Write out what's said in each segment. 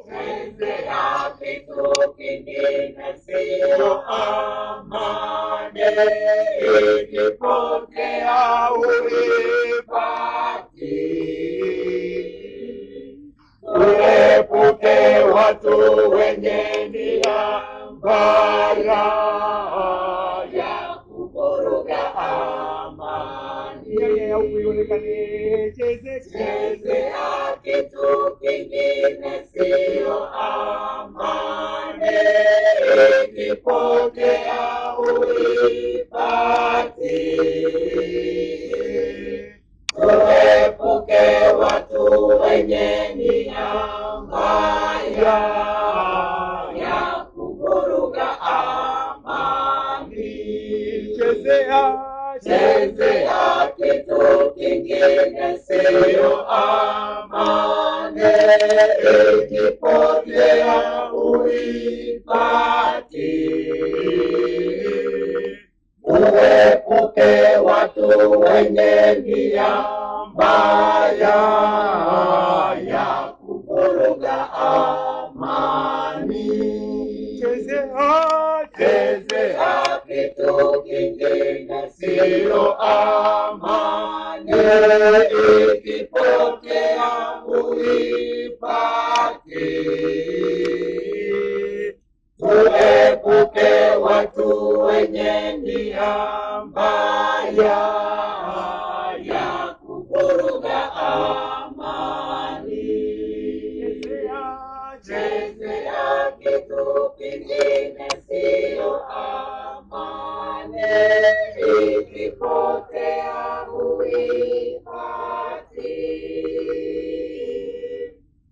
chezea kitu kingine sio amani, ikipokea uipati. Tuepuke watu wenye nia mbaya ya kuvuruga amani. Chezea kitu kingine sio amani, ikipokea uipati. Tuepuke watu wenye nia mbaya ya kuvuruga amani. Chezea kitu kingine sio amani, ikipokea uipati. Tuepuke watu wenye nia mbaya ya kuvuruga amani. Chezea kitu kingine sio amani, ikipokea uipati. Tuepuke watu wenye nia mbaya ya kuvuruga amani. Chezea kitu kingine sio amani, ikipokea uipati.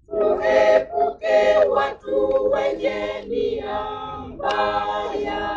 Tuepuke watu wenye nia mbaya